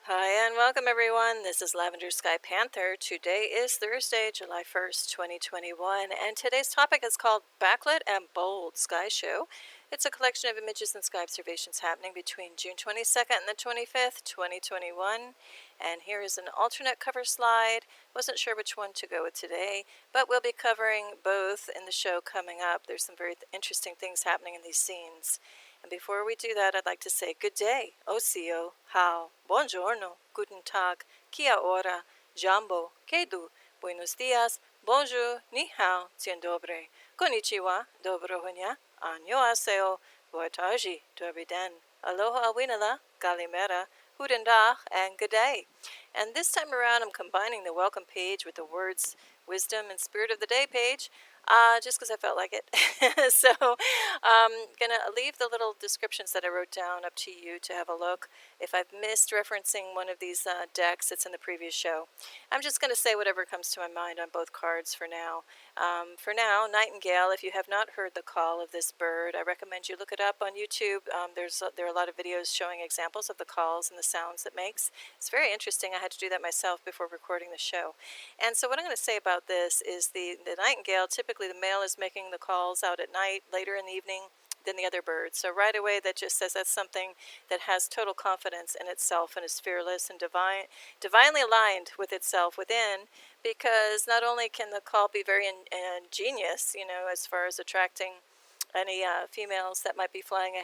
Hi and welcome everyone. This is Lavender Sky Panther. Today is Thursday, July 1st, 2021, and today's topic is called Backlit and Bold Sky Show. It's a collection of images and sky observations happening between June 22nd and the 25th, 2021. And here is an alternate cover slide. Wasn't sure which one to go with today, but we'll be covering both in the show coming up. There's some very interesting things happening in these scenes. And before we do that, I'd like to say good day, osio, hao, buongiorno, guten tag, kia ora, jambo, kedu, buenos dias, bonjour, ni hao, dzień dobry, konnichiwa, dobro dnia, annyeonghaseyo, boataji, dobry den, aloha winala, galimera, guten dag, and good day. And this time around, I'm combining the welcome page with the words wisdom and spirit of the day page. Just because I felt like it. So I'm going to leave the little descriptions that I wrote down up to you to have a look. If I've missed referencing one of these decks that's in the previous show, I'm just going to say whatever comes to my mind on both cards for now. For now, Nightingale, if you have not heard the call of this bird, I recommend you look it up on YouTube. There are a lot of videos showing examples of the calls and the sounds it makes. It's very interesting. I had to do that myself before recording the show. And so what I'm going to say about this is the nightingale, typically the male is making the calls out at night, later in the evening than the other birds. So right away that just says that's something that has total confidence in itself and is fearless and divinely aligned with itself within, because not only can the call be very ingenious, as far as attracting any females that might be flying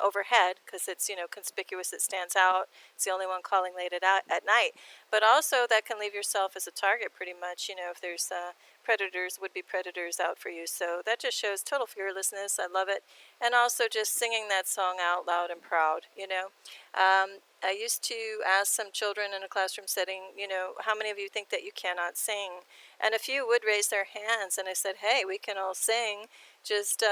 overhead, because it's conspicuous, it stands out, it's the only one calling late at night, but also that can leave yourself as a target pretty much, if there's would-be predators out for you. So that just shows total fearlessness. I love it. And also just singing that song out loud and proud. I used to ask some children in a classroom setting, how many of you think that you cannot sing? And a few would raise their hands, and I said, hey, we can all sing. Just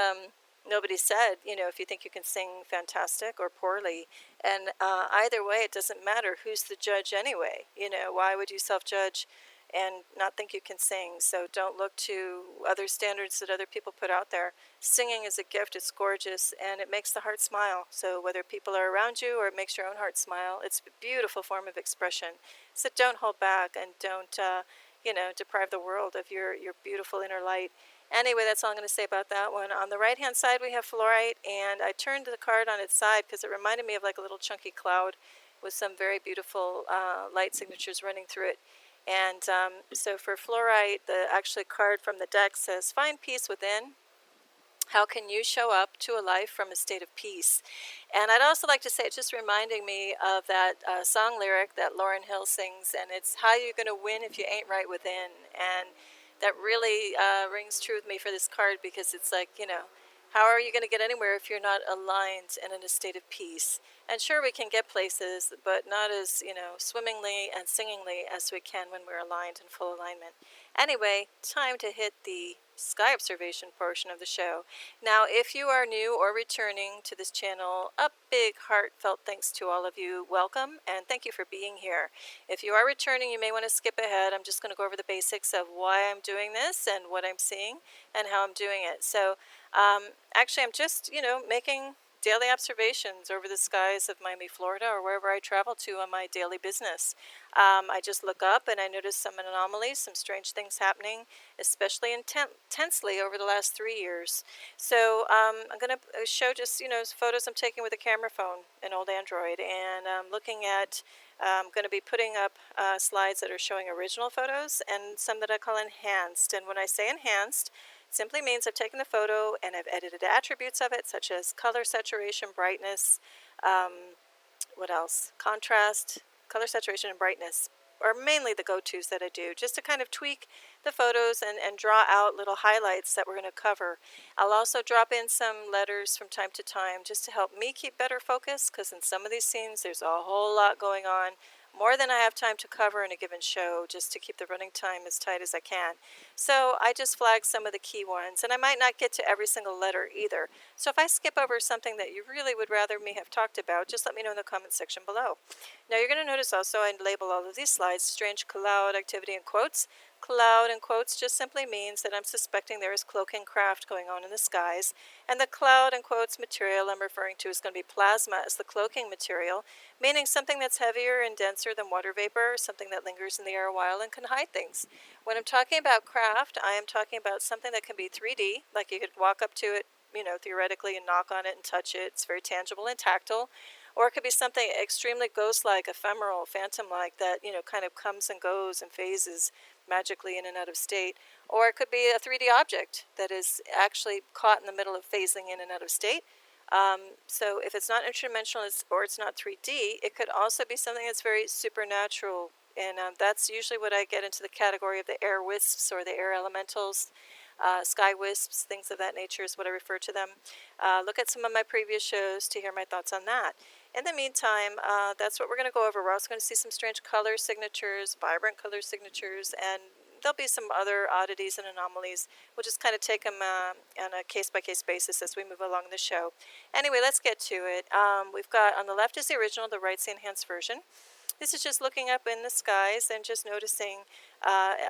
nobody said, if you think you can sing fantastic or poorly. And either way, it doesn't matter who's the judge anyway. Why would you self-judge and not think you can sing? So don't look to other standards that other people put out there. Singing is a gift. It's gorgeous, and it makes the heart smile. So whether people are around you or it makes your own heart smile, it's a beautiful form of expression. So don't hold back, and don't deprive the world of your beautiful inner light. Anyway, that's all I'm going to say about that one. On the right-hand side, we have Fluorite, and I turned the card on its side because it reminded me of like a little chunky cloud with some very beautiful light signatures running through it. And so for Fluorite, the actually card from the deck says, find peace within. How can you show up to a life from a state of peace? And I'd also like to say, it's just reminding me of that song lyric that Lauryn Hill sings, and it's how you going to win if you ain't right within. And that really rings true with me for this card, because it's like, how are you going to get anywhere if you're not aligned and in a state of peace? And sure, we can get places, but not as, swimmingly and singingly as we can when we're aligned in full alignment. Anyway, time to hit the sky observation portion of the show. Now, if you are new or returning to this channel, a big heartfelt thanks to all of you. Welcome, and thank you for being here. If you are returning, you may want to skip ahead. I'm just going to go over the basics of why I'm doing this and what I'm seeing and how I'm doing it. So actually, I'm just, making daily observations over the skies of Miami, Florida, or wherever I travel to on my daily business. I just look up and I notice some anomalies, some strange things happening, especially intensely over the last 3 years. So I'm going to show just, photos I'm taking with a camera phone, an old Android, and I'm looking at, I'm going to be putting up slides that are showing original photos and some that I call enhanced. And when I say enhanced, simply means I've taken the photo and I've edited attributes of it, such as color, saturation, brightness, what else? Contrast, color, saturation, and brightness are mainly the go-tos that I do, just to kind of tweak the photos and draw out little highlights that we're going to cover. I'll also drop in some letters from time to time just to help me keep better focus, because in some of these scenes there's a whole lot going on, more than I have time to cover in a given show, just to keep the running time as tight as I can. So I just flagged some of the key ones, and I might not get to every single letter either. So if I skip over something that you really would rather me have talked about, just let me know in the comment section below. Now you're going to notice also I label all of these slides strange cloud activity in quotes. Cloud in quotes just simply means that I'm suspecting there is cloaking craft going on in the skies, and the cloud in quotes material I'm referring to is going to be plasma as the cloaking material, meaning something that's heavier and denser than water vapor, something that lingers in the air a while and can hide things. When I'm talking about craft, I am talking about something that can be 3D, like you could walk up to it, theoretically, and knock on it and touch it. It's very tangible and tactile. Or it could be something extremely ghost-like, ephemeral, phantom-like that, kind of comes and goes and phases magically in and out of state. Or it could be a 3D object that is actually caught in the middle of phasing in and out of state. So if it's not interdimensional or it's not 3D, it could also be something that's very supernatural. And that's usually what I get into the category of the air wisps or the air elementals. Sky wisps, things of that nature is what I refer to them. Look at some of my previous shows to hear my thoughts on that. In the meantime, that's what we're going to go over. We're also going to see some strange color signatures, vibrant color signatures, and there'll be some other oddities and anomalies. We'll just kind of take them on a case-by-case basis as we move along the show. Anyway, let's get to it. We've got, on the left is the original, the right's the enhanced version. This is just looking up in the skies and just noticing,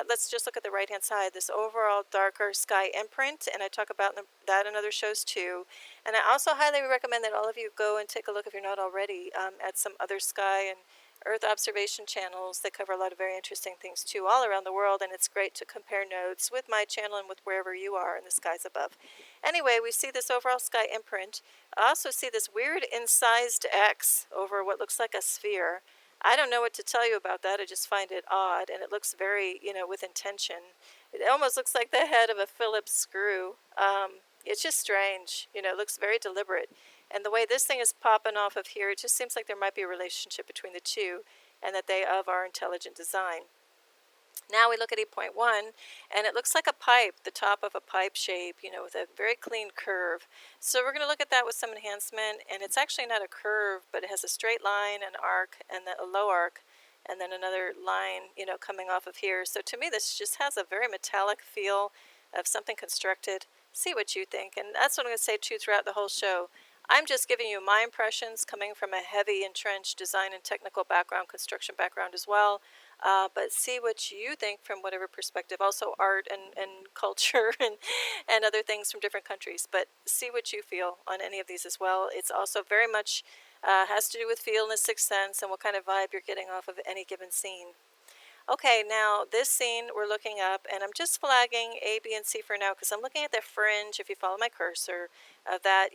let's just look at the right-hand side, this overall darker sky imprint, and I talk about that in other shows too. And I also highly recommend that all of you go and take a look, if you're not already, at some other sky and Earth observation channels that cover a lot of very interesting things too, all around the world, and it's great to compare notes with my channel and with wherever you are in the skies above. Anyway, we see this overall sky imprint. I also see this weird incised X over what looks like a sphere. I don't know what to tell you about that. I just find it odd, and it looks very, with intention. It almost looks like the head of a Phillips screw. It's just strange. It looks very deliberate. And the way this thing is popping off of here, it just seems like there might be a relationship between the two, and that they are intelligent design. Now we look at 8.1, and it looks like a pipe, the top of a pipe shape, with a very clean curve. So we're going to look at that with some enhancement, and it's actually not a curve, but it has a straight line, an arc, and then a low arc, and then another line, coming off of here. So to me, this just has a very metallic feel of something constructed. See what you think, and that's what I'm going to say too throughout the whole show. I'm just giving you my impressions coming from a heavy entrenched design and technical background, construction background as well. But see what you think from whatever perspective, also art and culture and other things from different countries. But see what you feel on any of these as well. It's also very much has to do with feel and the sixth sense and what kind of vibe you're getting off of any given scene. Okay, now this scene we're looking up, and I'm just flagging A, B, and C for now because I'm looking at the fringe, if you follow my cursor, of that,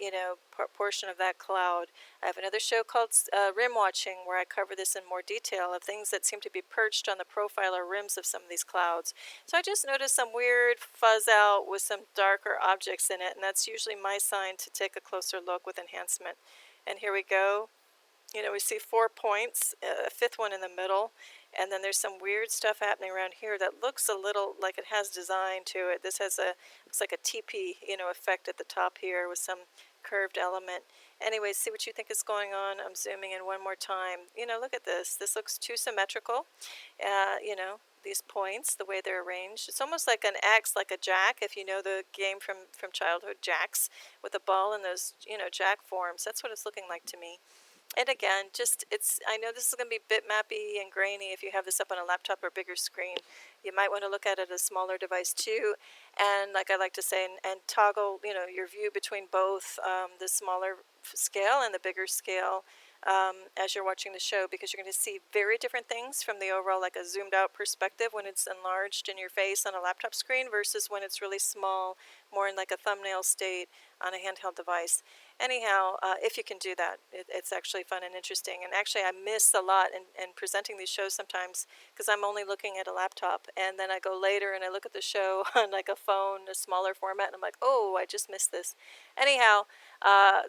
portion of that cloud. I have another show called Rim Watching where I cover this in more detail of things that seem to be perched on the profile or rims of some of these clouds. So I just noticed some weird fuzz out with some darker objects in it, and that's usually my sign to take a closer look with enhancement. And here we go. We see 4 points, a fifth one in the middle, and then there's some weird stuff happening around here that looks a little like it has design to it. This has looks like a teepee, effect at the top here with some curved element. Anyway, see what you think is going on. I'm zooming in one more time. Look at this. This looks too symmetrical. These points, the way they're arranged. It's almost like an X, like a jack, if you know the game from childhood, jacks, with a ball in those, jack forms. That's what it's looking like to me. And again, I know this is going to be bitmappy and grainy if you have this up on a laptop or bigger screen. You might want to look at it as a smaller device too. And like I like to say, and toggle, your view between both the smaller scale and the bigger scale as you're watching the show, because you're going to see very different things from the overall, like a zoomed out perspective when it's enlarged in your face on a laptop screen versus when it's really small, more in like a thumbnail state on a handheld device. Anyhow, if you can do that, it's actually fun and interesting. And actually, I miss a lot in presenting these shows sometimes because I'm only looking at a laptop. And then I go later and I look at the show on like a phone, a smaller format, and I'm like, oh, I just missed this. Anyhow,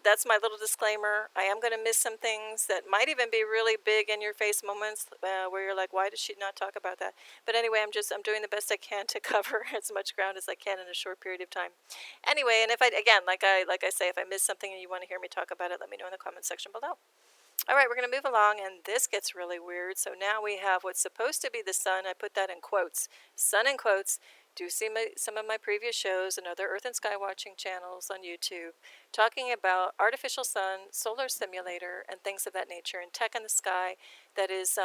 that's my little disclaimer. I am going to miss some things that might even be really big in your face moments where you're like, why did she not talk about that? But anyway, I'm doing the best I can to cover as much ground as I can in a short period of time. Anyway, and if I, again, like I say, if I miss something and you want to hear me talk about it, let me know in the comment section below. All right, we're going to move along, and this gets really weird. So now we have what's supposed to be the sun. I put that in quotes. Sun in quotes. Do see some of my previous shows and other Earth and Sky watching channels on YouTube talking about artificial sun, solar simulator, and things of that nature, and tech in the sky that is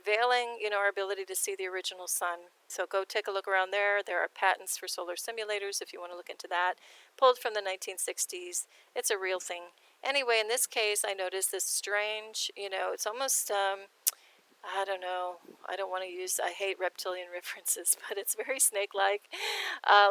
veiling, our ability to see the original sun. So go take a look around there. There are patents for solar simulators if you want to look into that, pulled from the 1960s. It's a real thing. Anyway, in this case, I noticed this strange, it's almost, I don't know, I don't want to use, I hate reptilian references, but it's very snake-like,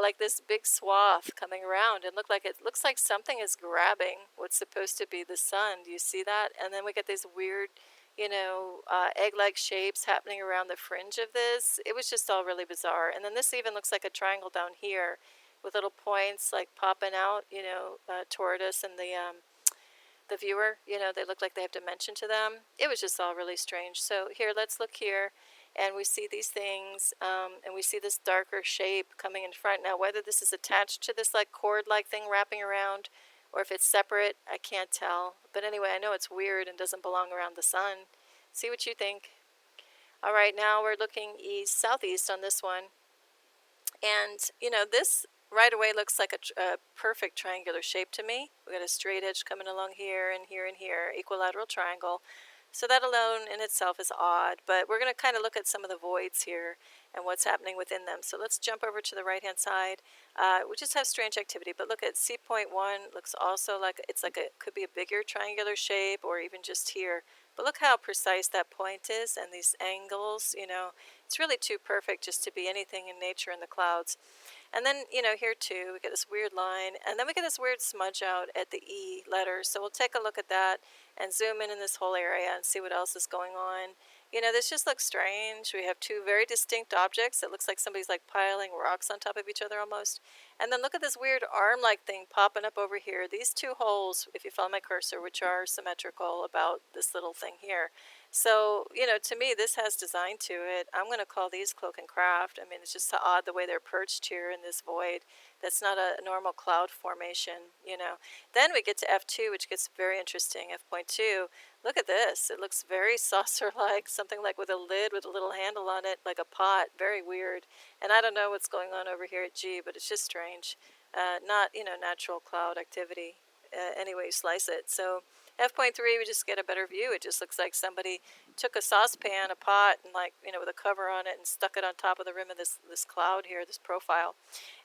like this big swath coming around, and it looks like something is grabbing what's supposed to be the sun. Do you see that? And then we get these weird, egg-like shapes happening around the fringe of this. It was just all really bizarre. And then this even looks like a triangle down here with little points like popping out, toward us, and the viewer, they look like they have dimension to them. It was just all really strange. So here, let's look here, and we see these things, and we see this darker shape coming in front. Now, whether this is attached to this like cord-like thing wrapping around, or if it's separate, I can't tell. But anyway, I know it's weird and doesn't belong around the sun. See what you think. All right, now we're looking southeast on this one. And, this right away looks like a perfect triangular shape to me. We got a straight edge coming along here and here and here, equilateral triangle. So that alone in itself is odd, but we're going to kind of look at some of the voids here and what's happening within them. So let's jump over to the right-hand side. We just have strange activity, but look at C.1, looks also like it could be a bigger triangular shape, or even just here. But look how precise that point is, and these angles, it's really too perfect just to be anything in nature in the clouds. And then, here too, we get this weird line, and then we get this weird smudge out at the E letter. So we'll take a look at that and zoom in this whole area and see what else is going on. This just looks strange. We have two very distinct objects. It looks like somebody's like piling rocks on top of each other almost. And then look at this weird arm-like thing popping up over here. These two holes, if you follow my cursor, which are symmetrical about this little thing here. So, to me, this has design to it. I'm going to call these cloak and craft. I mean, it's just so odd the way they're perched here in this void. That's not a normal cloud formation, Then we get to F2, which gets very interesting. F.2, look at this. It looks very saucer-like, something like with a lid with a little handle on it, like a pot. Very weird. And I don't know what's going on over here at G, but it's just strange. Not, natural cloud activity. Anyway, you slice it. So F.3, we just get a better view. It just looks like somebody took a saucepan, a pot, and with a cover on it and stuck it on top of the rim of this cloud here, this profile.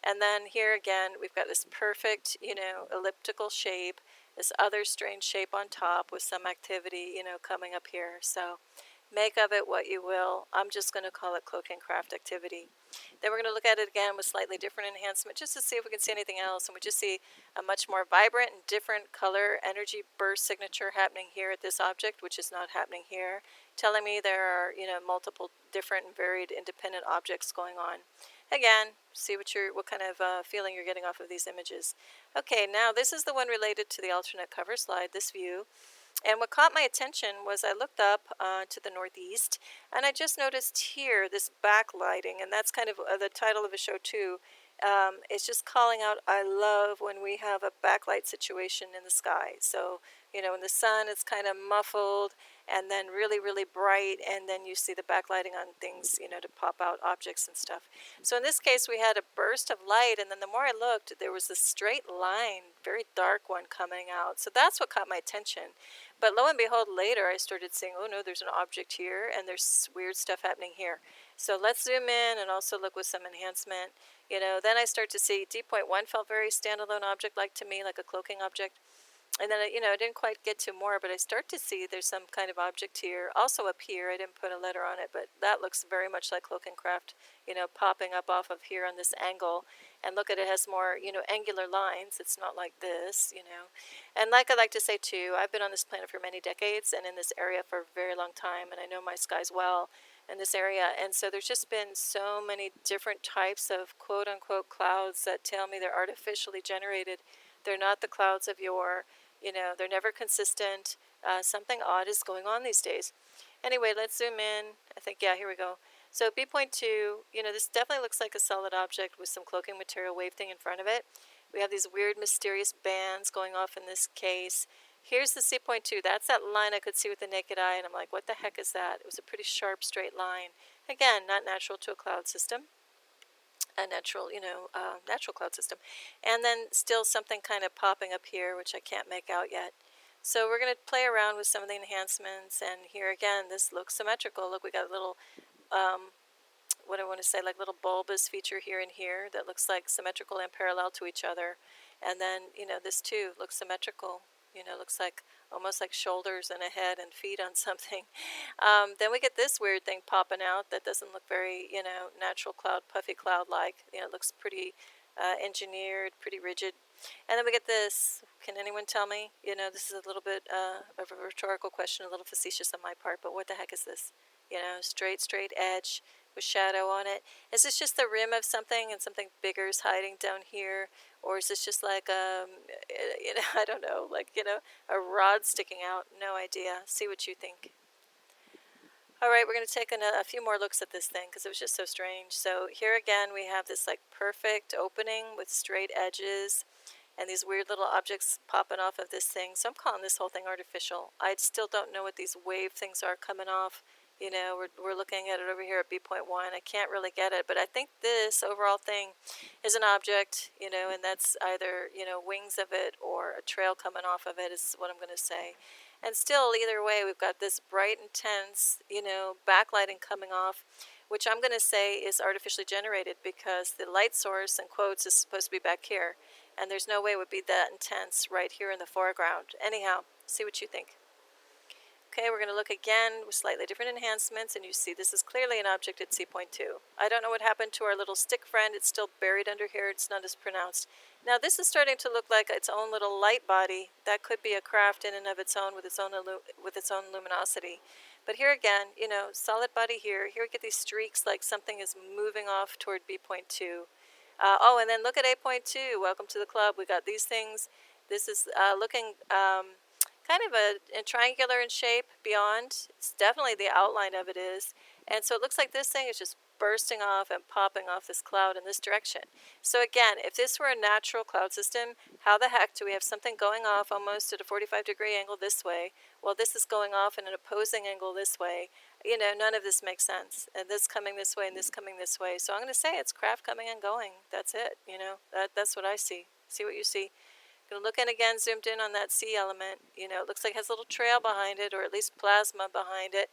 And then here again, we've got this perfect, elliptical shape, this other strange shape on top with some activity, coming up here. So make of it what you will. I'm just going to call it cloak and craft activity. Then we're going to look at it again with slightly different enhancement just to see if we can see anything else. And we just see a much more vibrant and different color energy burst signature happening here at this object, which is not happening here, telling me there are, multiple different and varied independent objects going on. Again, see what kind of feeling you're getting off of these images. Okay, now this is the one related to the alternate cover slide, this view. And what caught my attention was I looked up to the northeast, and I just noticed here this backlighting, and that's kind of the title of the show too. It's just calling out, I love when we have a backlight situation in the sky. So, in the sun, it's kind of muffled and then really, really bright, and then you see the backlighting on things, to pop out objects and stuff. So in this case, we had a burst of light, and then the more I looked, there was this straight line, very dark one coming out. So that's what caught my attention. But lo and behold, later I started seeing, oh no, there's an object here, and there's weird stuff happening here. So let's zoom in and also look with some enhancement. Then I start to see D.1 felt very standalone object-like to me, like a cloaking object. And then, I didn't quite get to more, but I start to see there's some kind of object here. Also up here, I didn't put a letter on it, but that looks very much like cloak and craft, popping up off of here on this angle. And look at it, has more, angular lines. It's not like this, And like I like to say, too, I've been on this planet for many decades and in this area for a very long time, and I know my skies well in this area. And so there's just been so many different types of quote-unquote clouds that tell me they're artificially generated. They're not the clouds of yore. They're never consistent. Something odd is going on these days. Anyway, let's zoom in. I think, yeah, here we go. So B.2, this definitely looks like a solid object with some cloaking material wave thing in front of it. We have these weird mysterious bands going off in this case. Here's the C.2. That's that line I could see with the naked eye, and I'm like, what the heck is that? It was a pretty sharp, straight line. Again, not natural to a cloud system, a natural, natural cloud system. And then still something kind of popping up here, which I can't make out yet. So we're going to play around with some of the enhancements, and here again, this looks symmetrical. Look, we got a little, what I want to say, like little bulbous feature here and here that looks like symmetrical and parallel to each other. And then, this too looks symmetrical. Looks like almost like shoulders and a head and feet on something. Then we get this weird thing popping out that doesn't look very, natural cloud, puffy cloud-like. It looks pretty engineered, pretty rigid. And then we get this. Can anyone tell me? This is a little bit of a rhetorical question, a little facetious on my part, but what the heck is this? Straight edge with shadow on it. Is this just the rim of something and something bigger is hiding down here? Or is this just like, I don't know, like, a rod sticking out? No idea. See what you think. All right, we're going to take a few more looks at this thing because it was just so strange. So here again, we have this like perfect opening with straight edges and these weird little objects popping off of this thing. So I'm calling this whole thing artificial. I still don't know what these wave things are coming off. We're looking at it over here at B.1. I can't really get it, but I think this overall thing is an object, and that's either, wings of it or a trail coming off of it is what I'm going to say. And still, either way, we've got this bright, intense, backlighting coming off, which I'm going to say is artificially generated because the light source, in quotes, is supposed to be back here. And there's no way it would be that intense right here in the foreground. Anyhow, see what you think. Okay, we're going to look again with slightly different enhancements, and you see this is clearly an object at C.2. I don't know what happened to our little stick friend. It's still buried under here. It's not as pronounced. Now, this is starting to look like its own little light body. That could be a craft in and of its own with its own luminosity. But here again, solid body here. Here we get these streaks like something is moving off toward B.2. And then look at A.2. Welcome to the club. We got these things. This is looking kind of a triangular in shape beyond. It's definitely the outline of it is. And so it looks like this thing is just bursting off and popping off this cloud in this direction. So again, if this were a natural cloud system, how the heck do we have something going off almost at a 45-degree angle this way, while this is going off in an opposing angle this way? None of this makes sense. And this coming this way and this coming this way. So I'm going to say it's craft coming and going. That's it. That's what I see. See what you see. Going to look in again, zoomed in on that C element. It looks like it has a little trail behind it, or at least plasma behind it,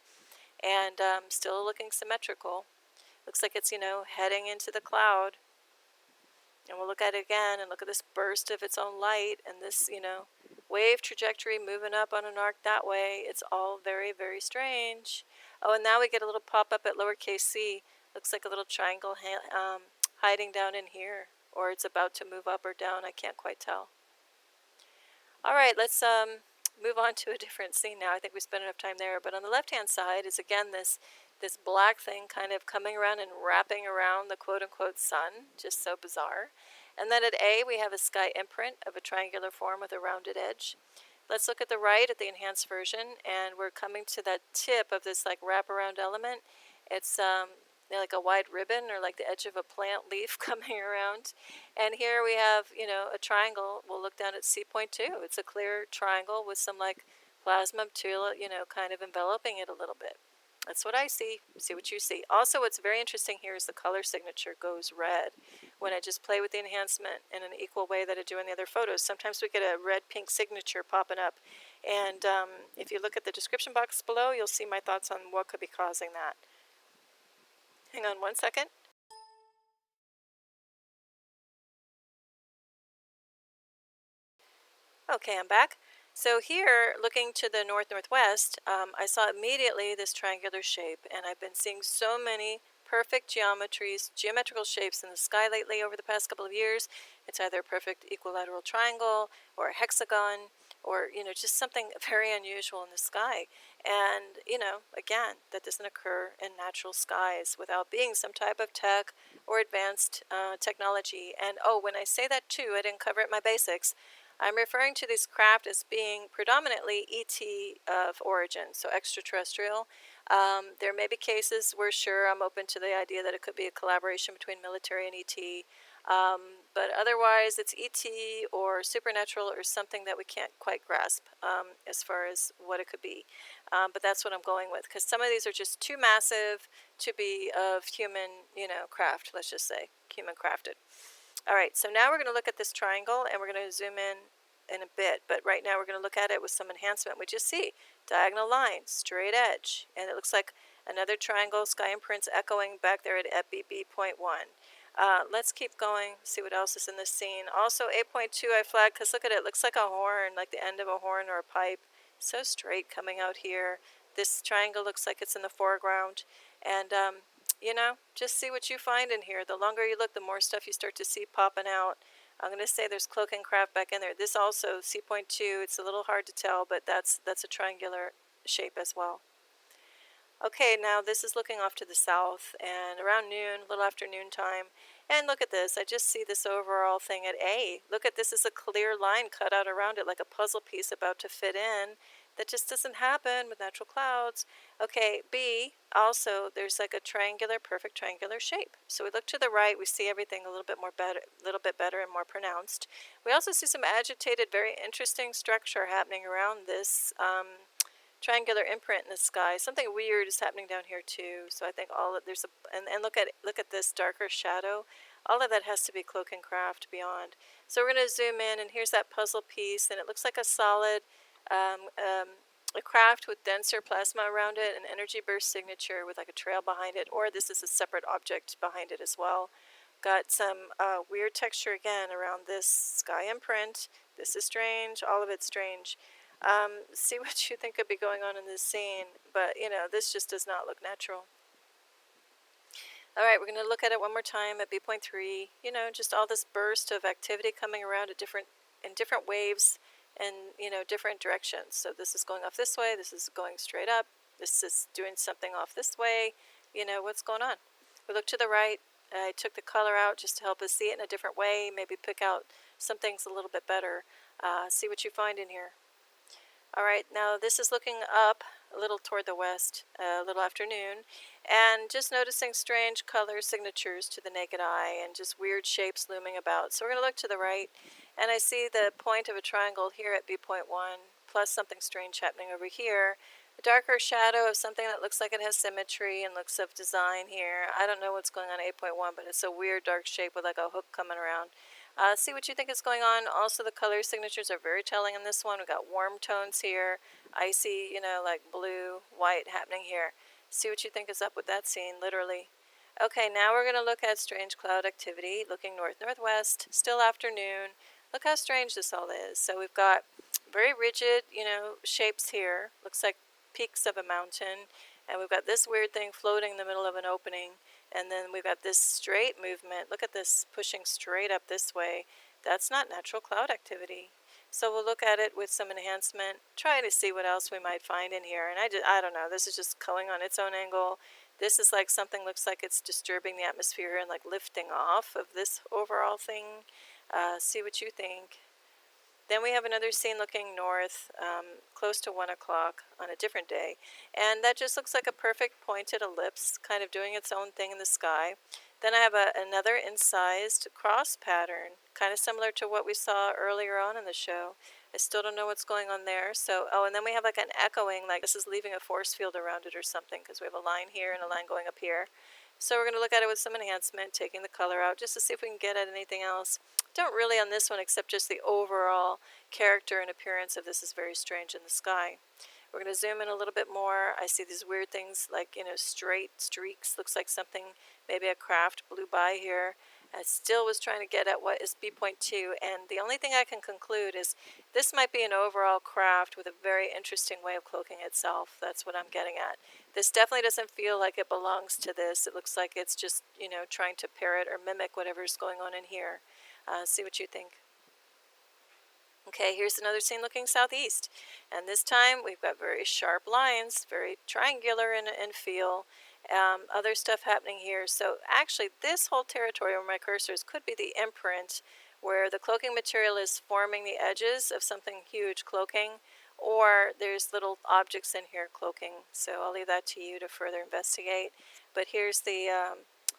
and still looking symmetrical. Looks like it's, heading into the cloud. And we'll look at it again and look at this burst of its own light and this, wave trajectory moving up on an arc that way. It's all very, very strange. Oh, and now we get a little pop-up at lowercase c. Looks like a little triangle hiding down in here, or it's about to move up or down. I can't quite tell. All right, let's move on to a different scene now. I think we spent enough time there. But on the left-hand side is, again, this black thing kind of coming around and wrapping around the quote-unquote sun. Just so bizarre. And then at A, we have a sky imprint of a triangular form with a rounded edge. Let's look at the right at the enhanced version, and we're coming to that tip of this like wraparound element. It's like a wide ribbon or like the edge of a plant leaf coming around. And here we have, a triangle. We'll look down at C.2. It's a clear triangle with some like plasma material, kind of enveloping it a little bit. That's what I see. See what you see. Also, what's very interesting here is the color signature goes red when I just play with the enhancement in an equal way that I do in the other photos. Sometimes we get a red-pink signature popping up. And if you look at the description box below, you'll see my thoughts on what could be causing that. Hang on one second. Okay, I'm back. So here, looking to the north-northwest, I saw immediately this triangular shape, and I've been seeing so many perfect geometrical shapes in the sky lately over the past couple of years. It's either a perfect equilateral triangle or a hexagon or, just something very unusual in the sky. And, again, that doesn't occur in natural skies without being some type of tech or advanced technology. And, when I say that too, I didn't cover it in my basics. I'm referring to these craft as being predominantly ET of origin, so extraterrestrial. There may be cases where, sure, I'm open to the idea that it could be a collaboration between military and ET. But otherwise, it's ET or supernatural or something that we can't quite grasp as far as what it could be. But that's what I'm going with, because some of these are just too massive to be of human, craft, let's just say, human crafted. All right, so now we're going to look at this triangle, and we're going to zoom in a bit. But right now we're going to look at it with some enhancement. We just see diagonal line, straight edge, and it looks like another triangle, sky imprints echoing back there at BB.1. Let's keep going, see what else is in this scene. Also, 8.2 I flagged because look at it. It looks like a horn, like the end of a horn or a pipe. So straight coming out here. This triangle looks like it's in the foreground. And, just see what you find in here. The longer you look, the more stuff you start to see popping out. I'm going to say there's cloak and craft back in there. This also, C.2, it's a little hard to tell, but that's a triangular shape as well. Okay, now this is looking off to the south, and around noon, a little after noon time. And look at this, I just see this overall thing at A. Look at this, is a clear line cut out around it like a puzzle piece about to fit in. That just doesn't happen with natural clouds. Okay, B, also, there's like a triangular, perfect triangular shape. So we look to the right, we see everything a little bit better and more pronounced. We also see some agitated, very interesting structure happening around this triangular imprint in the sky. Something weird is happening down here too. So I think all of and look at this darker shadow. All of that has to be cloak and craft beyond. So we're going to zoom in, and here's that puzzle piece, and it looks like a solid a craft with denser plasma around it, an energy burst signature with like a trail behind it, or this is a separate object behind it as well. Got some weird texture again around this sky imprint. This is strange. All of it's strange. See what you think could be going on in this scene, but this just does not look natural. All right, we're going to look at it one more time at B.3. Just all this burst of activity coming around in different waves and different directions. So this is going off this way, this is going straight up, this is doing something off this way. What's going on? We look to the right. I took the color out just to help us see it in a different way, maybe pick out some things a little bit better. See what you find in here. All right, now this is looking up a little toward the west, a little afternoon, and just noticing strange color signatures to the naked eye and just weird shapes looming about. So we're going to look to the right, and I see the point of a triangle here at B.1, plus something strange happening over here. A darker shadow of something that looks like it has symmetry and looks of design here. I don't know what's going on at 8.1, but it's a weird dark shape with like a hook coming around. See what you think is going on. Also, the color signatures are very telling in this one. We've got warm tones here, icy, like blue, white happening here. See what you think is up with that scene, literally. Okay, now we're going to look at strange cloud activity, looking north-northwest, still afternoon. Look how strange this all is. So we've got very rigid, shapes here. Looks like peaks of a mountain. And we've got this weird thing floating in the middle of an opening. And then we've got this straight movement. Look at this pushing straight up this way. That's not natural cloud activity. So we'll look at it with some enhancement, try to see what else we might find in here. And I don't know, this is just going on its own angle. This is like something looks like it's disturbing the atmosphere and like lifting off of this overall thing. See what you think. Then we have another scene looking north, close to 1 o'clock on a different day. And that just looks like a perfect pointed ellipse, kind of doing its own thing in the sky. Then I have another incised cross pattern, kind of similar to what we saw earlier on in the show. I still don't know what's going on there. So, and then we have like an echoing, like this is leaving a force field around it or something, because we have a line here and a line going up here. So we're going to look at it with some enhancement, taking the color out, just to see if we can get at anything else. Don't really on this one, except just the overall character and appearance of this is very strange in the sky. We're going to zoom in a little bit more. I see these weird things like, straight streaks. Looks like something, maybe a craft blew by here. I still was trying to get at what is B.2, and the only thing I can conclude is this might be an overall craft with a very interesting way of cloaking itself. That's what I'm getting at. This definitely doesn't feel like it belongs to this. It looks like it's just, trying to parrot or mimic whatever's going on in here. See what you think. Okay, here's another scene looking southeast. And this time we've got very sharp lines, very triangular in feel. Other stuff happening here. So actually this whole territory where my cursors could be the imprint where the cloaking material is forming the edges of something huge cloaking, or there's little objects in here cloaking. So I'll leave that to you to further investigate. But here's the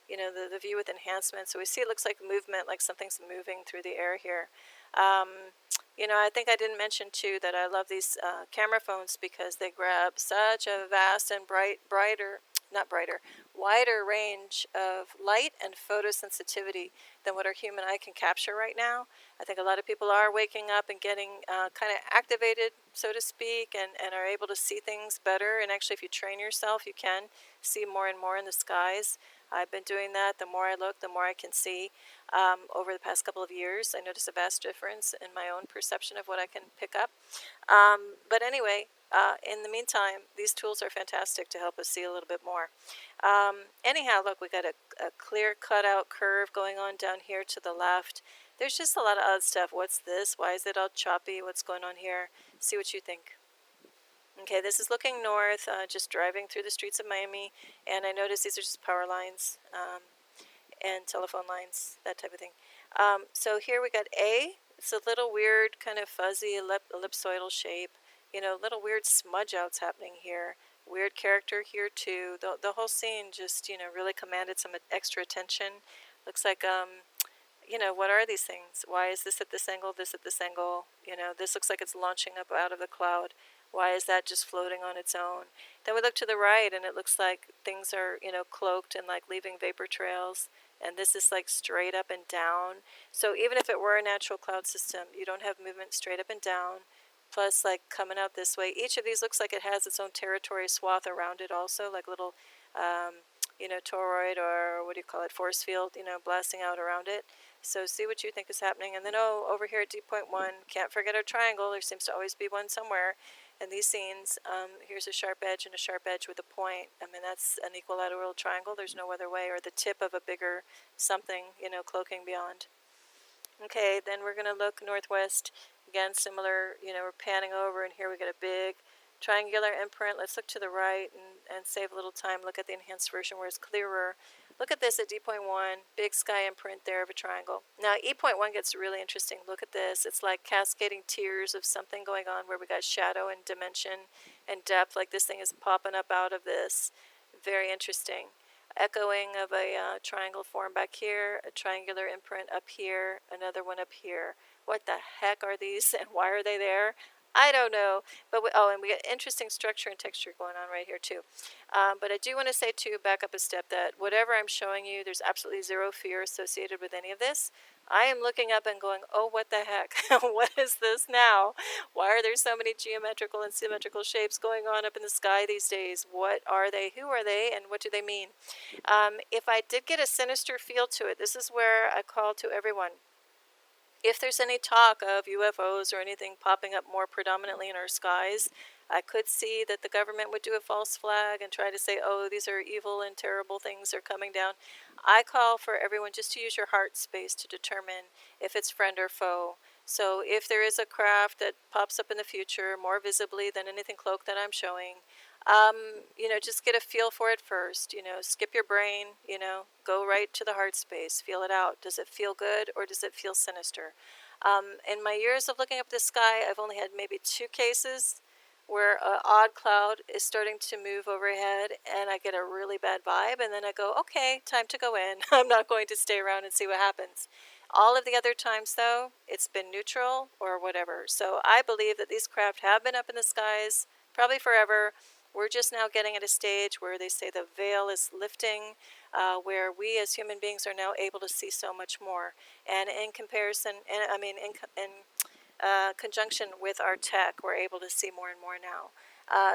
the view with enhancement. So we see it looks like movement, like something's moving through the air here. I think I didn't mention too that I love these camera phones because they grab such a vast and wider range of light and photosensitivity than what our human eye can capture right now. I think a lot of people are waking up and getting kind of activated, so to speak, and are able to see things better. And actually, if you train yourself, you can see more and more in the skies. I've been doing that. The more I look, the more I can see. Over the past couple of years, I noticed a vast difference in my own perception of what I can pick up. But anyway, in the meantime, these tools are fantastic to help us see a little bit more. Anyhow, look, we got a clear cutout curve going on down here to the left. There's just a lot of odd stuff. What's this? Why is it all choppy? What's going on here? See what you think. Okay, this is looking north, just driving through the streets of Miami, and I noticed these are just power lines and telephone lines, that type of thing. So here we got A. It's a little weird, kind of fuzzy ellipsoidal shape. Little weird smudge outs happening here. Weird character here too. The whole scene just, really commanded some extra attention. Looks like, what are these things? Why is this at this angle, this at this angle? This looks like it's launching up out of the cloud. Why is that just floating on its own? Then we look to the right, and it looks like things are, cloaked and like leaving vapor trails. And this is like straight up and down. So even if it were a natural cloud system, you don't have movement straight up and down. Plus, like coming out this way, each of these looks like it has its own territory swath around it also, like little, toroid, or what do you call it, force field, blasting out around it. So see what you think is happening. And then, over here at D.1, can't forget our triangle. There seems to always be one somewhere. In these scenes, here's a sharp edge and a sharp edge with a point. I mean, that's an equilateral triangle. There's no other way. Or the tip of a bigger something, cloaking beyond. Okay, then we're going to look northwest. Again, similar, we're panning over, and here we get a big triangular imprint. Let's look to the right and save a little time. Look at the enhanced version where it's clearer. Look at this at D.1, big sky imprint there of a triangle. Now, E.1 gets really interesting. Look at this. It's like cascading tiers of something going on where we got shadow and dimension and depth. Like this thing is popping up out of this. Very interesting. Echoing of a triangle form back here, a triangular imprint up here, another one up here. What the heck are these, and why are they there? I don't know, but and we got interesting structure and texture going on right here too. But I do want to say too, back up a step, that whatever I'm showing you, there's absolutely zero fear associated with any of this. I am looking up and going, oh, what the heck? What is this now? Why are there so many geometrical and symmetrical shapes going on up in the sky these days? What are they? Who are they? And what do they mean? If I did get a sinister feel to it, this is where I call to everyone. If there's any talk of UFOs or anything popping up more predominantly in our skies, I could see that the government would do a false flag and try to say, oh, these are evil and terrible things are coming down. I call for everyone just to use your heart space to determine if it's friend or foe. So if there is a craft that pops up in the future more visibly than anything cloaked that I'm showing, just get a feel for it first. Skip your brain, go right to the heart space, feel it out. Does it feel good or does it feel sinister? In my years of looking up the sky, I've only had maybe 2 cases where an odd cloud is starting to move overhead and I get a really bad vibe, and then I go, okay, time to go in. I'm not going to stay around and see what happens. All of the other times, though, it's been neutral or whatever. So I believe that these craft have been up in the skies probably forever. We're just now getting at a stage where they say the veil is lifting, where we as human beings are now able to see so much more. And in comparison, in conjunction with our tech, we're able to see more and more now.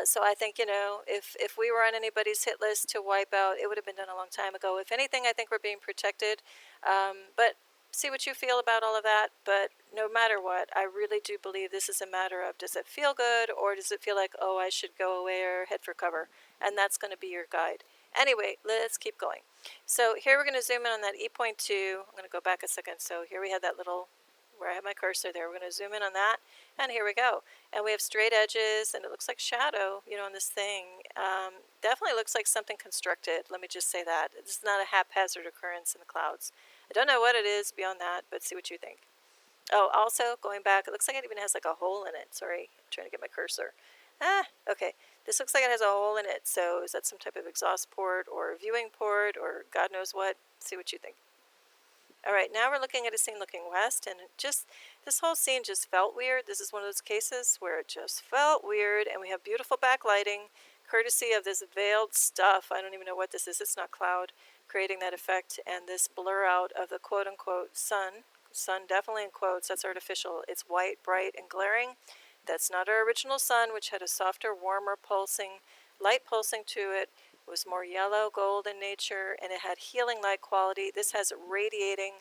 So I think, if we were on anybody's hit list to wipe out, it would have been done a long time ago. If anything, I think we're being protected. But see what you feel about all of that. But no matter what, I really do believe this is a matter of, does it feel good or does it feel like, oh, I should go away or head for cover? And that's going to be your guide. Anyway, let's keep going. So here we're going to zoom in on that E.2. I'm going to go back a second. So here we have that little, where I have my cursor there. We're going to zoom in on that. And here we go. And we have straight edges, and it looks like shadow, on this thing. Definitely looks like something constructed. Let me just say that. It's not a haphazard occurrence in the clouds. I don't know what it is beyond that, but see what you think. Oh, also, going back, it looks like it even has like a hole in it. Sorry, I'm trying to get my cursor. Okay. This looks like it has a hole in it, so is that some type of exhaust port or viewing port or God knows what? See what you think. All right, now we're looking at a scene looking west, and this whole scene just felt weird. This is one of those cases where it just felt weird, and we have beautiful backlighting, courtesy of this veiled stuff. I don't even know what this is. It's not cloud, creating that effect, and this blur out of the quote-unquote sun. Sun definitely in quotes, that's artificial. It's white, bright, and glaring. That's not our original sun, which had a softer, warmer pulsing, light pulsing to it. It was more yellow, gold in nature, and it had healing light quality. This has radiating,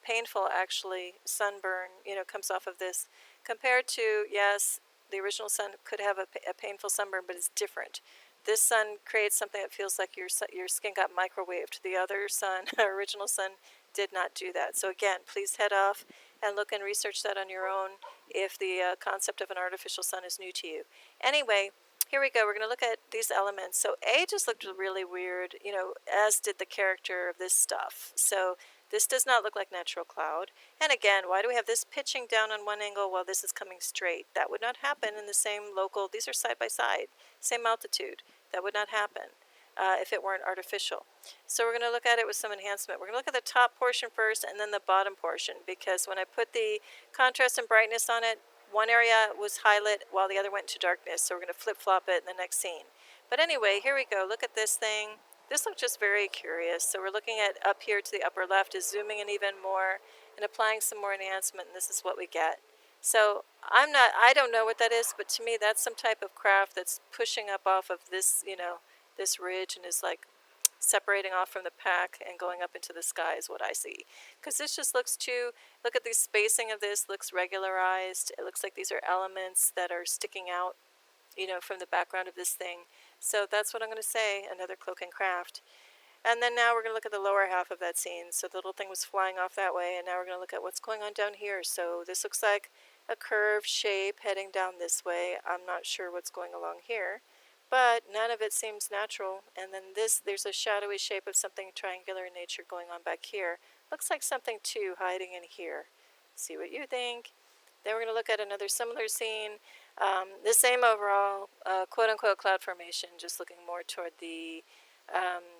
painful actually, sunburn, comes off of this. Compared to, yes, the original sun could have a painful sunburn, but it's different. This sun creates something that feels like your skin got microwaved. The other sun, original sun, did not do that. So again, please head off and look and research that on your own if the concept of an artificial sun is new to you. Anyway, here we go. We're going to look at these elements. So A just looked really weird, as did the character of this stuff. So this does not look like natural cloud. And again, why do we have this pitching down on one angle while this is coming straight? That would not happen in the same local, these are side by side, same altitude. That would not happen if it weren't artificial. So we're going to look at it with some enhancement. We're going to look at the top portion first and then the bottom portion, because when I put the contrast and brightness on it, one area was highlight while the other went into darkness, so we're going to flip-flop it in the next scene. But anyway, here we go. Look at this thing. This looked just very curious. So we're looking at up here to the upper left is zooming in even more and applying some more enhancement, and this is what we get. So I don't know what that is, but to me that's some type of craft that's pushing up off of this, this ridge and is like separating off from the pack and going up into the sky is what I see. Because this just looks look at the spacing of this, looks regularized. It looks like these are elements that are sticking out, from the background of this thing. So that's what I'm going to say, another cloak and craft. And then now we're going to look at the lower half of that scene. So the little thing was flying off that way, and now we're going to look at what's going on down here. So this looks like a curved shape heading down this way. I'm not sure what's going along here, but none of it seems natural. And then there's a shadowy shape of something triangular in nature going on back here. Looks like something too hiding in here. See what you think. Then we're going to look at another similar scene. The same overall quote-unquote cloud formation, just looking more toward the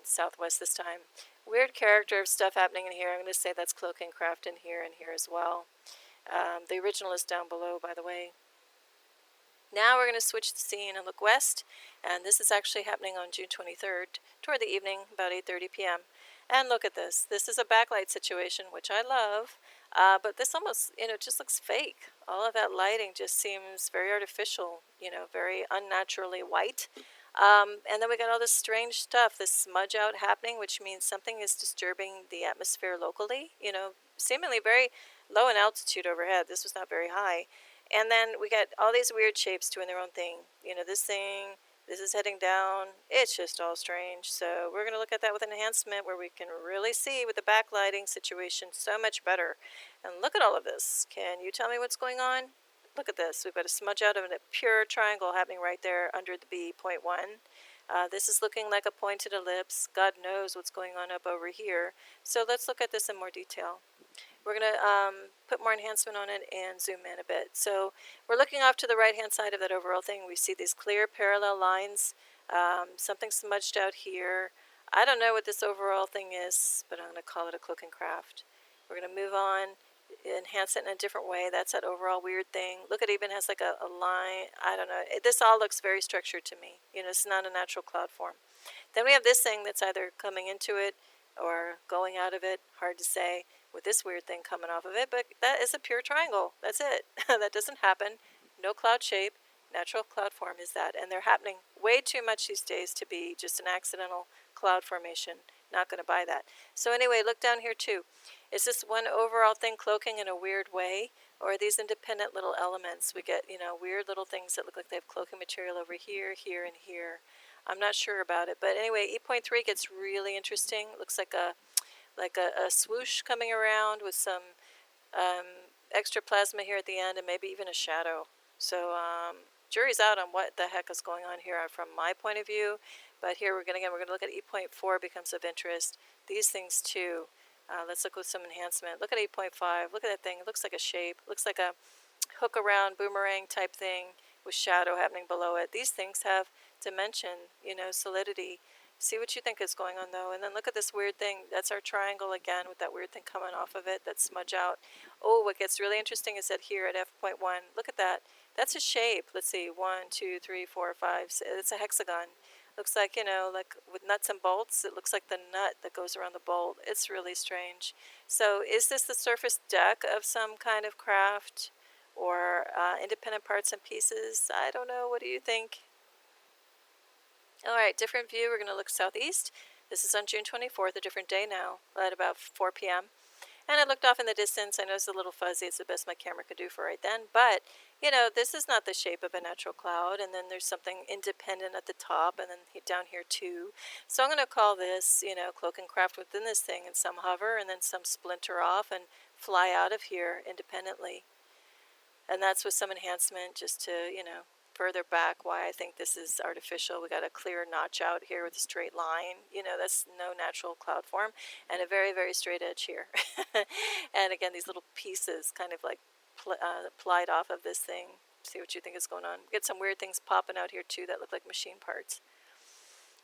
southwest this time. Weird character of stuff happening in here. I'm going to say that's cloak and craft in here and here as well. The original is down below, by the way. Now we're going to switch the scene and look west, and this is actually happening on June 23rd, toward the evening, about 8:30 p.m. And look at this. This is a backlight situation, which I love, but this almost, just looks fake. All of that lighting just seems very artificial, very unnaturally white. And then we got all this strange stuff, this smudge out happening, which means something is disturbing the atmosphere locally, seemingly very low in altitude overhead. This was not very high. And then we got all these weird shapes doing their own thing. This is heading down. It's just all strange. So we're going to look at that with enhancement where we can really see with the backlighting situation so much better. And look at all of this. Can you tell me what's going on? Look at this. We've got a smudge out of a pure triangle happening right there under the B.1. This is looking like a pointed ellipse. God knows what's going on up over here. So let's look at this in more detail. We're going to put more enhancement on it and zoom in a bit. So we're looking off to the right-hand side of that overall thing. We see these clear parallel lines, something smudged out here. I don't know what this overall thing is, but I'm going to call it a cloak and craft. We're going to move on, enhance it in a different way. That's that overall weird thing. Look, it even has like a line. I don't know. This all looks very structured to me. It's not a natural cloud form. Then we have this thing that's either coming into it or going out of it. Hard to say. With this weird thing coming off of it, but that is a pure triangle. That's it. That doesn't happen. No cloud shape. Natural cloud form is that. And they're happening way too much these days to be just an accidental cloud formation. Not going to buy that. So anyway, look down here too. Is this one overall thing cloaking in a weird way? Or are these independent little elements? We get, weird little things that look like they have cloaking material over here, here, and here. I'm not sure about it. But anyway, 8.3 gets really interesting. It looks like a swoosh coming around with some extra plasma here at the end and maybe even a shadow. So jury's out on what the heck is going on here from my point of view. But here we're going to look at 8.4 becomes of interest. These things too. Let's look with some enhancement. Look at 8.5. Look at that thing. It looks like a shape. Looks like a hook around boomerang type thing with shadow happening below it. These things have dimension, solidity. See what you think is going on though. And then look at this weird thing. That's our triangle again with that weird thing coming off of it, that smudge out. Oh, what gets really interesting is that here at F.1, look at that. That's a shape. Let's see, 1, 2, 3, 4, 5. It's a hexagon. Looks like, like with nuts and bolts, it looks like the nut that goes around the bolt. It's really strange. So is this the surface deck of some kind of craft or independent parts and pieces? I don't know. What do you think? All right, different view. We're going to look southeast. This is on June 24th, a different day now, at about 4 p.m. And I looked off in the distance. I know it's a little fuzzy. It's the best my camera could do for right then. But, this is not the shape of a natural cloud. And then there's something independent at the top and then down here too. So I'm going to call this, cloak and craft within this thing. And some hover and then some splinter off and fly out of here independently. And that's with some enhancement just to, further back why I think this is artificial. We got a clear notch out here with a straight line. That's no natural cloud form, and a very, very straight edge here. And again, these little pieces kind of like plied off of this thing. See what you think is going on. Get some weird things popping out here too that look like machine parts.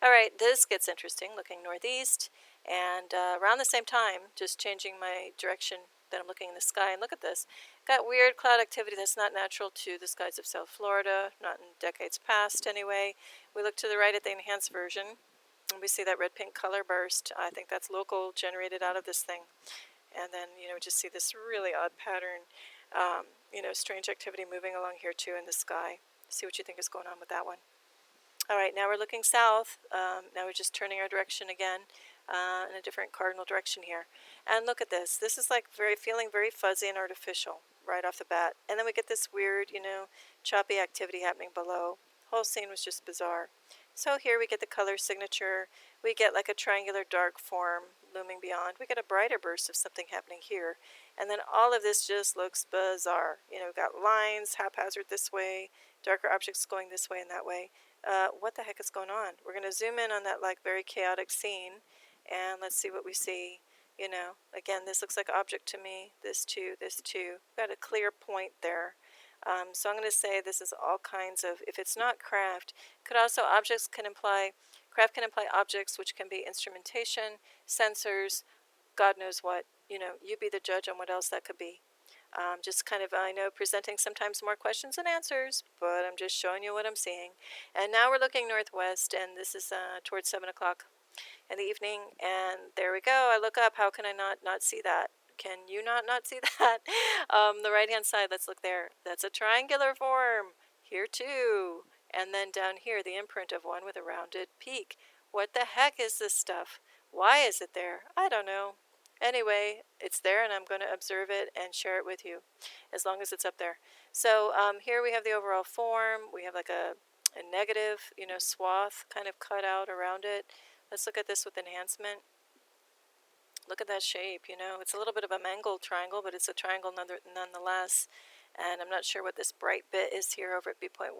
All right, this gets interesting, looking northeast, and around the same time, just changing my direction that I'm looking in the sky, and look at this. Got weird cloud activity that's not natural to the skies of South Florida, not in decades past anyway. We look to the right at the enhanced version, and we see that red-pink color burst. I think that's local, generated out of this thing. And then, just see this really odd pattern, strange activity moving along here too in the sky. See what you think is going on with that one. All right, now we're looking south. Now we're just turning our direction again in a different cardinal direction here. And look at this. This is like feeling very fuzzy and artificial right off the bat. And then we get this weird, choppy activity happening below. Whole scene was just bizarre. So here we get the color signature. We get like a triangular dark form looming beyond. We get a brighter burst of something happening here. And then all of this just looks bizarre. We've got lines haphazard this way, darker objects going this way and that way. What the heck is going on? We're going to zoom in on that like very chaotic scene, and let's see what we see. Again, this looks like object to me. This too, this too. Got a clear point there. So I'm going to say this is all kinds of, if it's not craft, craft can imply objects which can be instrumentation, sensors, God knows what. You be the judge on what else that could be. Just kind of, I know, presenting sometimes more questions than answers, but I'm just showing you what I'm seeing. And now we're looking northwest, and this is towards 7 o'clock in the evening, and there we go. I look up. How can I not see that? Can you not see that? The right-hand side, let's look there. That's a triangular form. Here, too. And then down here, the imprint of one with a rounded peak. What the heck is this stuff? Why is it there? I don't know. Anyway, it's there, and I'm going to observe it and share it with you, as long as it's up there. So here we have the overall form. We have like a negative, swath kind of cut out around it. Let's look at this with enhancement. Look at that shape, It's a little bit of a mangled triangle, but it's a triangle nonetheless. And I'm not sure what this bright bit is here over at B.1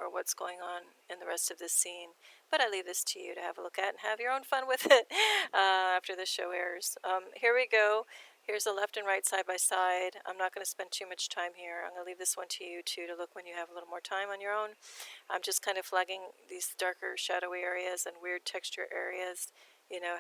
or what's going on in the rest of this scene. But I leave this to you to have a look at and have your own fun with it after this show airs. Here we go. Here's the left and right side by side. I'm not going to spend too much time here. I'm going to leave this one to you, too, to look when you have a little more time on your own. I'm just kind of flagging these darker, shadowy areas and weird texture areas,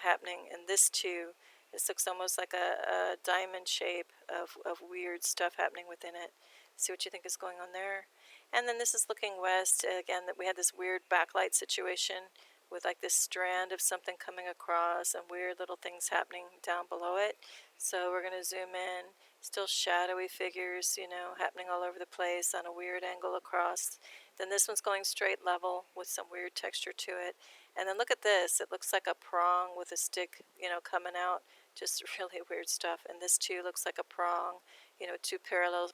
happening. And this, too, this looks almost like a diamond shape of weird stuff happening within it. See what you think is going on there. And then this is looking west. Again, that we had this weird backlight situation with like this strand of something coming across and weird little things happening down below it. So we're going to zoom in. Still shadowy figures, happening all over the place on a weird angle across. Then this one's going straight level with some weird texture to it. And then look at this. It looks like a prong with a stick, coming out. Just really weird stuff. And this too looks like a prong. Two parallel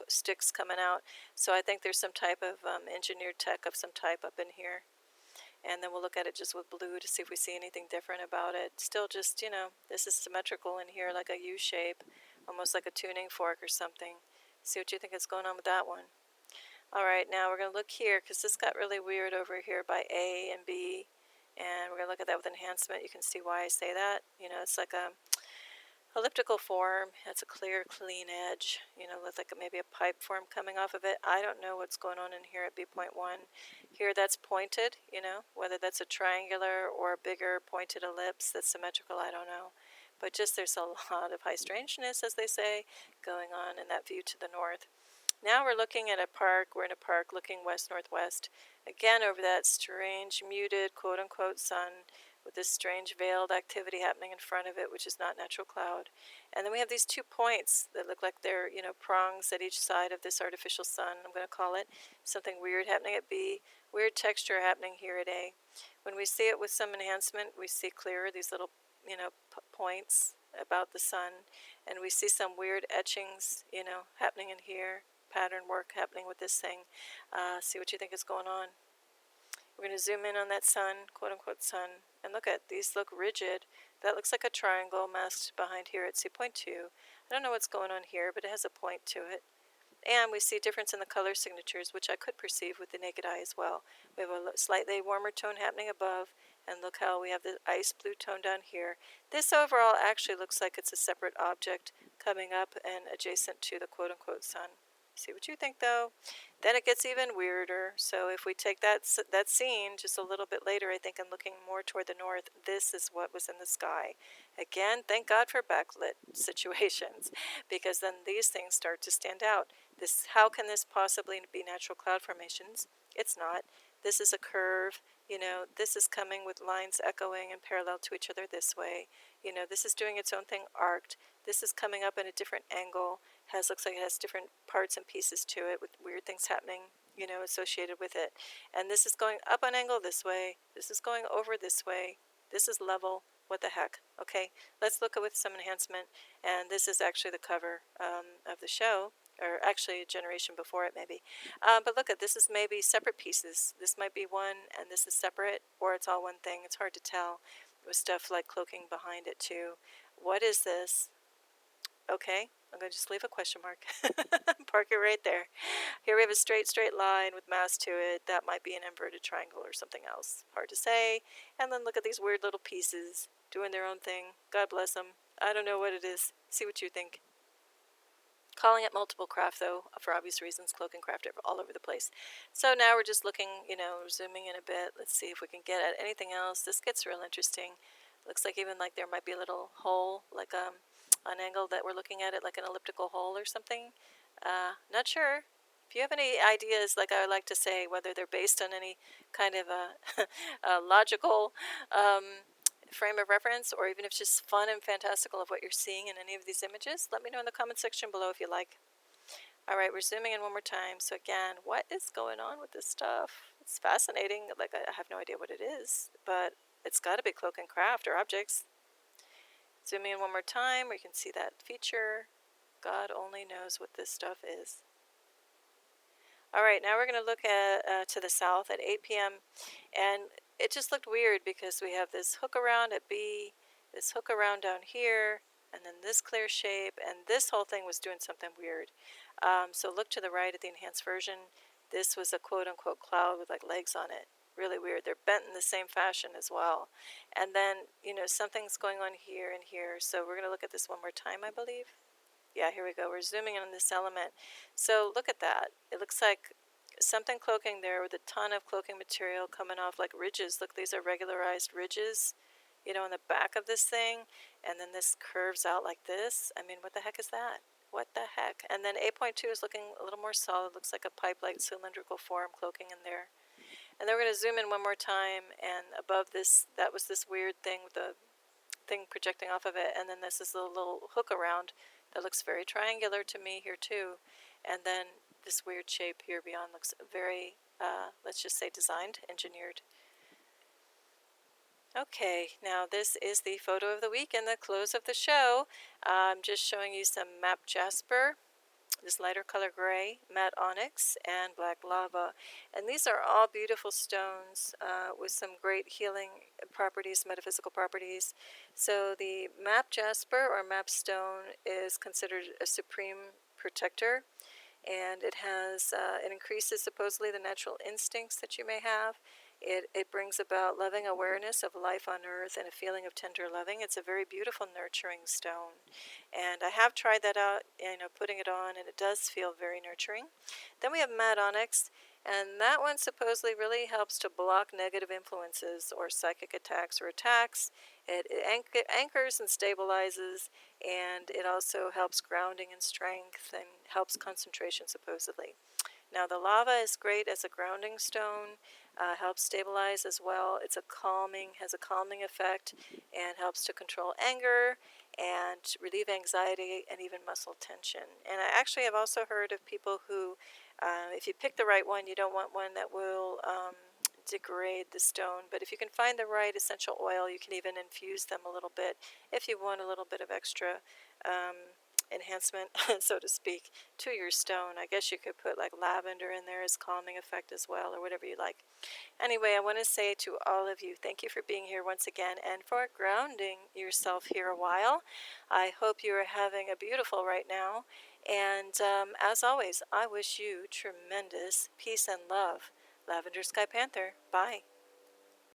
sticks coming out. So I think there's some type of engineered tech of some type up in here. And then we'll look at it just with blue to see if we see anything different about it. Still just, this is symmetrical in here, like a U shape, almost like a tuning fork or something. See what you think is going on with that one. All right, now we're going to look here because this got really weird over here by A and B. And we're going to look at that with enhancement. You can see why I say that. It's like a elliptical form. That's a clear, clean edge, with like maybe a pipe form coming off of it. I don't know what's going on in here at B.1. Here that's pointed, whether that's a triangular or a bigger pointed ellipse that's symmetrical, I don't know. But just there's a lot of high strangeness, as they say, going on in that view to the north. Now we're looking at a park. We're in a park looking west-northwest. Again, over that strange, muted, quote-unquote sun with this strange veiled activity happening in front of it, which is not natural cloud. And then we have these 2 points that look like they're, prongs at each side of this artificial sun, I'm going to call it. Something weird happening at B, weird texture happening here at A. When we see it with some enhancement, we see clearer these little, points about the sun. And we see some weird etchings, happening in here. Pattern work happening with this thing. See what you think is going on. We're going to zoom in on that sun, quote-unquote sun, and look at these. Look rigid. That looks like a triangle masked behind here at C.2. I don't know what's going on here, but it has a point to it. And we see a difference in the color signatures, which I could perceive with the naked eye as well. We have a slightly warmer tone happening above, and look how we have the ice blue tone down here. This overall actually looks like it's a separate object coming up and adjacent to the quote-unquote sun. See what you think, though. Then it gets even weirder. So if we take that scene just a little bit later, I think, and looking more toward the north, this is what was in the sky. Again, thank God for backlit situations, because then these things start to stand out. How can this possibly be natural cloud formations? It's not. This is a curve. This is coming with lines echoing and parallel to each other this way. This is doing its own thing arced. This is coming up at a different angle. Looks like it has different parts and pieces to it with weird things happening, associated with it. And this is going up an angle this way. This is going over this way. This is level. What the heck? Okay, let's look at with some enhancement. And this is actually the cover of the show, or actually a generation before it maybe. But look at this is maybe separate pieces. This might be one and this is separate, or it's all one thing. It's hard to tell with stuff like cloaking behind it too. What is this? Okay, I'm going to just leave a question mark. Park it right there. Here we have a straight line with mass to it. That might be an inverted triangle or something else. Hard to say. And then look at these weird little pieces doing their own thing. God bless them. I don't know what it is. See what you think. Calling it multiple craft, though, for obvious reasons. Cloak and craft all over the place. So now we're just looking, zooming in a bit. Let's see if we can get at anything else. This gets real interesting. Looks like even like there might be a little hole, like an angle that we're looking at it, like an elliptical hole or something. Not sure. If you have any ideas, like I like to say, whether they're based on any kind of a logical frame of reference, or even if it's just fun and fantastical of what you're seeing in any of these images, let me know in the comment section below if you like. Alright, we're zooming in one more time. So again, what is going on with this stuff? It's fascinating. Like, I have no idea what it is, but it's got to be cloak and craft or objects. Zooming in one more time, where you can see that feature. God only knows what this stuff is. Alright, now we're going to look at to the south at 8 p.m. And it just looked weird because we have this hook around at B, this hook around down here, and then this clear shape, and this whole thing was doing something weird. So look to the right at the enhanced version. This was a quote-unquote cloud with like legs on it. Really weird. They're bent in the same fashion as well. And then, something's going on here and here. So we're going to look at this one more time, I believe. Yeah, here we go. We're zooming in on this element. So look at that. It looks like something cloaking there with a ton of cloaking material coming off like ridges. Look, these are regularized ridges, in the back of this thing. And then this curves out like this. I mean, what the heck is that? What the heck? And then 8.2 is looking a little more solid. Looks like a pipe-like cylindrical form cloaking in there. And then we're going to zoom in one more time, and above this, that was this weird thing with the thing projecting off of it, and then this is a little hook around that looks very triangular to me here too. And then this weird shape here beyond looks very, let's just say designed, engineered. Okay, now this is the photo of the week and the close of the show. I'm just showing you some Map Jasper, this lighter color gray, matte onyx, and black lava. And these are all beautiful stones with some great healing properties, metaphysical properties. So the Map Jasper or Map Stone is considered a supreme protector, and it has it increases supposedly the natural instincts that you may have. It brings about loving awareness of life on earth and a feeling of tender loving. It's a very beautiful, nurturing stone. And I have tried that out, putting it on, and it does feel very nurturing. Then we have Matte Onyx, and that one supposedly really helps to block negative influences or psychic attacks or attacks. It anchors and stabilizes, and it also helps grounding and strength and helps concentration, supposedly. Now, the lava is great as a grounding stone, helps stabilize as well. Has a calming effect, and helps to control anger and relieve anxiety and even muscle tension. And I actually have also heard of people who, if you pick the right one, you don't want one that will degrade the stone. But if you can find the right essential oil, you can even infuse them a little bit if you want a little bit of extra enhancement, so to speak, to your stone. I guess you could put like lavender in there as calming effect as well, or whatever you like. Anyway, I want to say to all of you, thank you for being here once again and for grounding yourself here a while. I hope you are having a beautiful right now. And as always, I wish you tremendous peace and love. Lavender Sky Panther. Bye.